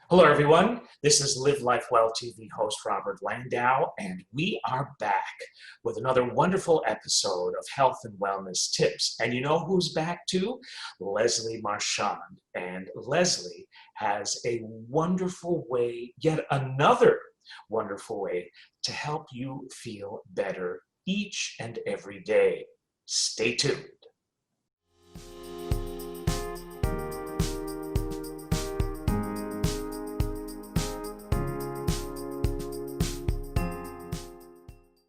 Hello, everyone. This is Live Life Well TV host Robert Landau, and we are back with another wonderful episode of health and wellness tips. And you know who's back too? Leslie Marchand. And Leslie has a wonderful way, yet another wonderful way to help you feel better each and every day. Stay tuned.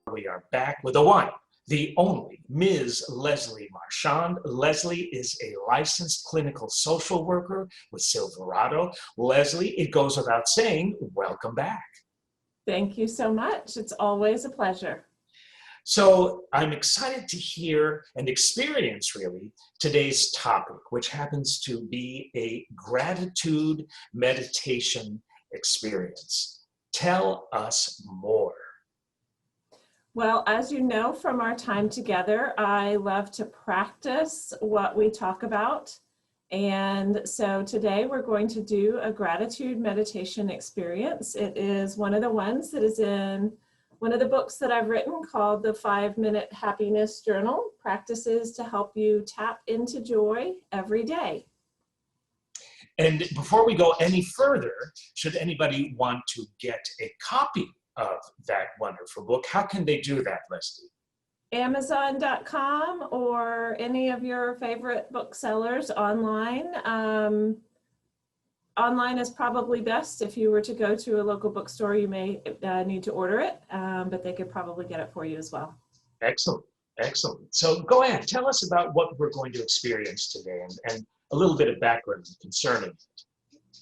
We are back with the one, the only Ms. Leslie Marchand. Leslie is a licensed clinical social worker with Silverado. Leslie, it goes without saying, welcome back. Thank you so much. It's always a pleasure. So I'm excited to hear and experience really today's topic, which happens to be a gratitude meditation experience. Tell us more. Well, as you know from our time together, I love to practice what we talk about. And so today we're going to do a gratitude meditation experience. It is one of the ones that is in one of the books that I've written called the 5-Minute Happiness Journal, Practices to Help You Tap into Joy Every Day. And before we go any further, should anybody want to get a copy of that wonderful book, how can they do that, Leslie? Amazon.com or any of your favorite booksellers online. Online is probably best. If you were to go to a local bookstore, you may need to order it, but they could probably get it for you as well. Excellent, excellent. So go ahead, tell us about what we're going to experience today and a little bit of background concerning it.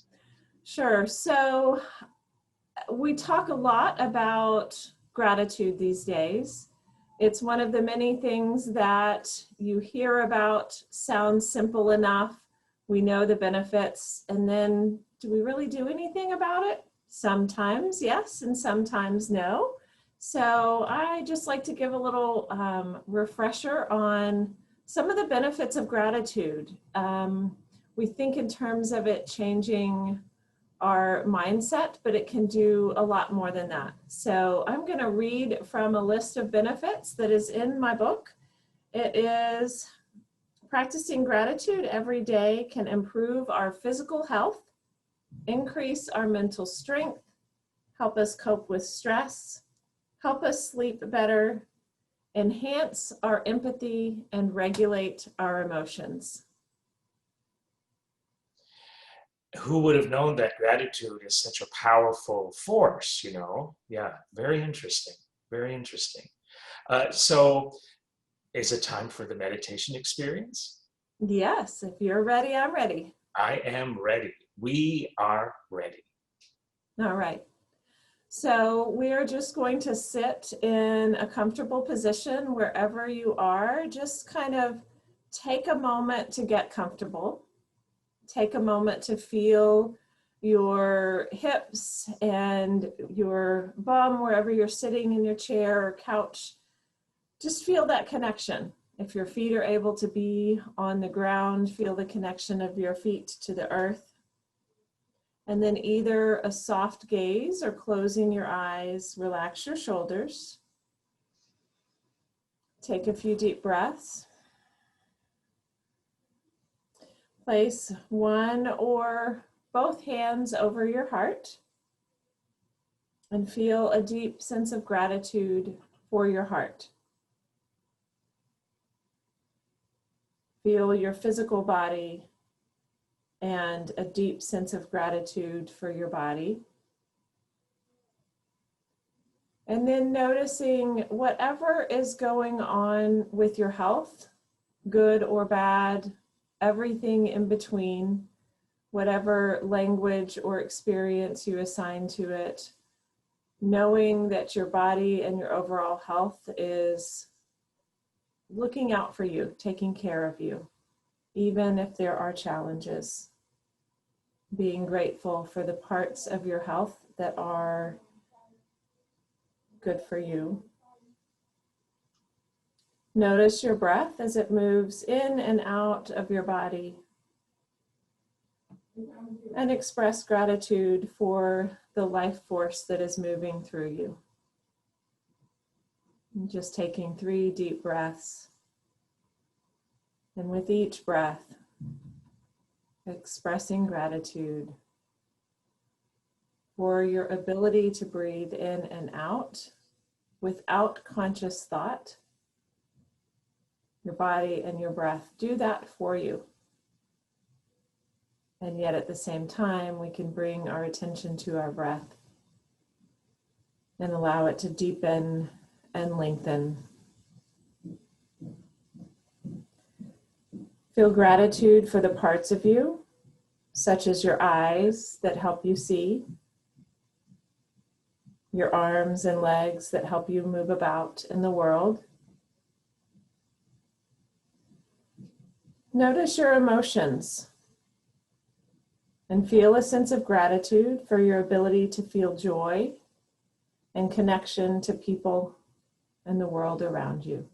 Sure. So we talk a lot about gratitude these days. It's one of the many things that you hear about, sounds simple enough. We know the benefits, and then do we really do anything about it? Sometimes yes, and sometimes no. So I just like to give a little refresher on some of the benefits of gratitude. We think in terms of it changing our mindset, but it can do a lot more than that. So I'm going to read from a list of benefits that is in my book. It is practicing gratitude every day can improve our physical health, increase our mental strength, help us cope with stress, help us sleep better, enhance our empathy, and regulate our emotions. Who would have known that gratitude is such a powerful force, you know? Yeah, very interesting, very interesting. So is it time for the meditation experience? Yes, if you're ready, I'm ready. I am ready. We are ready. All right. So we're just going to sit in a comfortable position wherever you are. Just kind of take a moment to get comfortable. Take a moment to feel your hips and your bum wherever you're sitting in your chair or couch. Just feel that connection. If your feet are able to be on the ground, feel the connection of your feet to the earth. And then either a soft gaze or closing your eyes, relax your shoulders. Take a few deep breaths. Place one or both hands over your heart and feel a deep sense of gratitude for your heart. Feel your physical body and a deep sense of gratitude for your body. And then noticing whatever is going on with your health, good or bad, everything in between, whatever language or experience you assign to it, knowing that your body and your overall health is looking out for you, taking care of you, even if there are challenges. Being grateful for the parts of your health that are good for you. Notice your breath as it moves in and out of your body. and express gratitude for the life force that is moving through you. And just taking 3 deep breaths. And with each breath, expressing gratitude for your ability to breathe in and out without conscious thought. Your body and your breath do that for you. And yet at the same time, we can bring our attention to our breath and allow it to deepen and lengthen. Feel gratitude for the parts of you, such as your eyes that help you see, your arms and legs that help you move about in the world. Notice your emotions and feel a sense of gratitude for your ability to feel joy and connection to people and the world around you.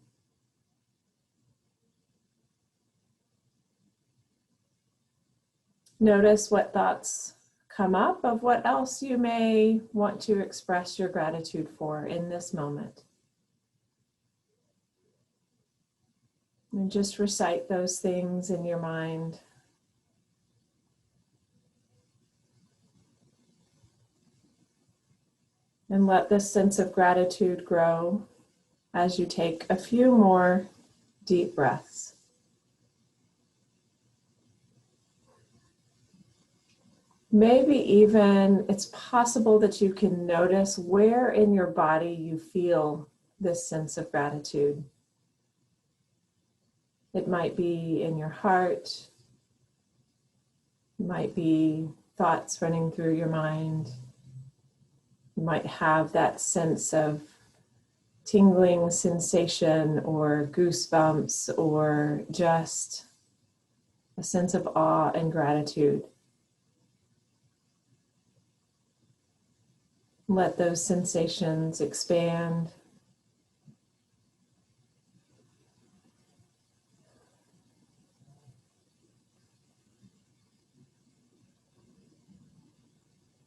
Notice what thoughts come up of what else you may want to express your gratitude for in this moment. And just recite those things in your mind. And let this sense of gratitude grow as you take a few more deep breaths. Maybe even it's possible that you can notice where in your body you feel this sense of gratitude. It might be in your heart, it might be thoughts running through your mind. You might have that sense of tingling sensation or goosebumps or just a sense of awe and gratitude. Let those sensations expand.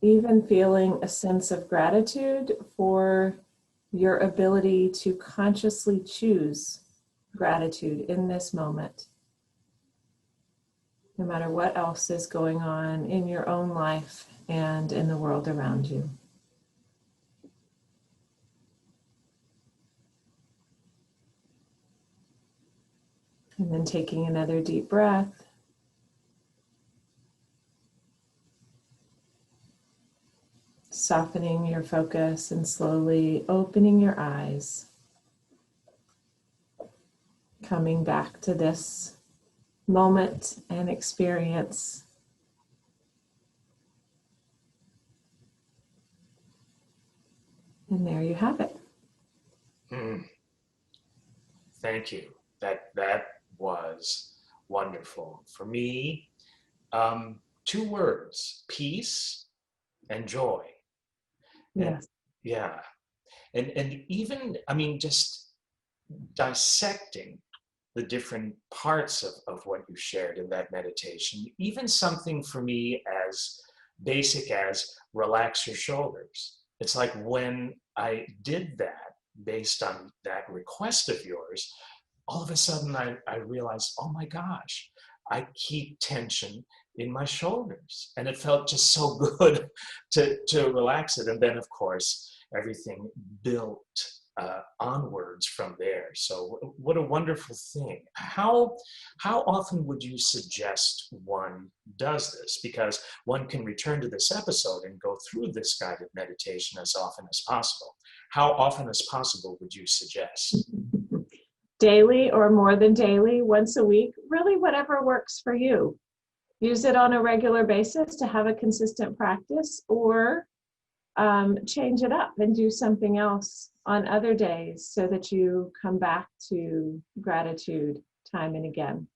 Even feeling a sense of gratitude for your ability to consciously choose gratitude in this moment, no matter what else is going on in your own life and in the world around you. And then taking another deep breath. Softening your focus and slowly opening your eyes. Coming back to this moment and experience. And there you have it. Thank you. That was wonderful. For me, 2 words: peace and joy. And Yes. yeah. And even, I mean, just dissecting the different parts of what you shared in that meditation, even something for me as basic as relax your shoulders. It's like when I did that based on that request of yours, all of a sudden I realized, oh my gosh, I keep tension in my shoulders. And it felt just so good to relax it. And then, of course, everything built onwards from there. So what a wonderful thing. How often would you suggest one does this? Because one can return to this episode and go through this guided meditation as often as possible. How often as possible would you suggest? Daily or more than daily, once a week, really whatever works for you. Use it on a regular basis to have a consistent practice, or change it up and do something else on other days so that you come back to gratitude time and again.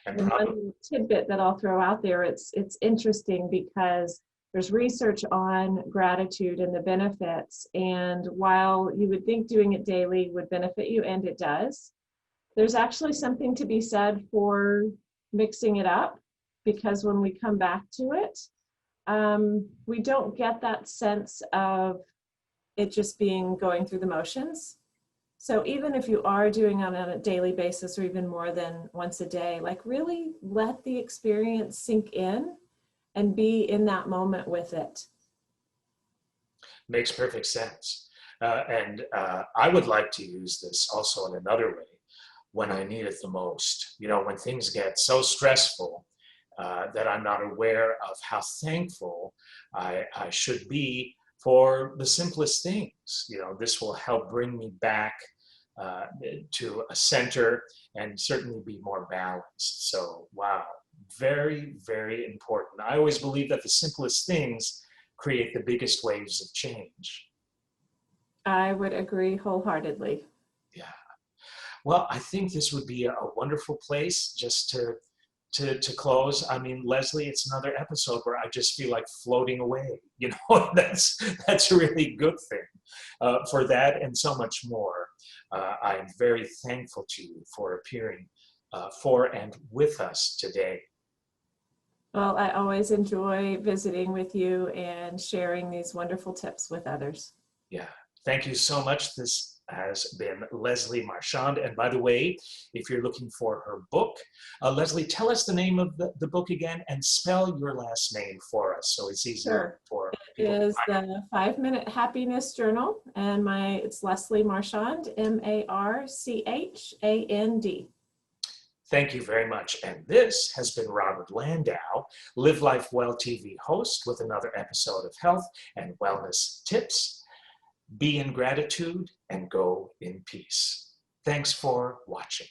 And one tidbit that I'll throw out there, it's interesting because there's research on gratitude and the benefits, and while you would think doing it daily would benefit you, and it does, there's actually something to be said for mixing it up, because when we come back to it, we don't get that sense of it just being going through the motions. So even if you are doing it on a daily basis or even more than once a day, like really let the experience sink in and be in that moment with it. Makes perfect sense. And I would like to use this also in another way when I need it the most. You know, when things get so stressful that I'm not aware of how thankful I should be for the simplest things. You know, this will help bring me back to a center and certainly be more balanced. So, wow, very, very important. I always believe that the simplest things create the biggest waves of change. I would agree wholeheartedly. Yeah. Well, I think this would be a wonderful place just to close. I mean, Leslie, it's another episode where I just feel like floating away. You know, that's a really good thing. For that and so much more, I am very thankful to you for appearing for and with us today. Well, I always enjoy visiting with you and sharing these wonderful tips with others. Yeah, thank you so much. This has been Leslie Marchand. And by the way, if you're looking for her book, Leslie, tell us the name of the book again and spell your last name for us so it's easier Sure. for It people to is find. the 5 Minute Happiness Journal, and it's Leslie Marchand, Marchand. Thank you very much. And this has been Robert Landau, Live Life Well TV host with another episode of Health and Wellness Tips. Be in gratitude and go in peace. Thanks for watching.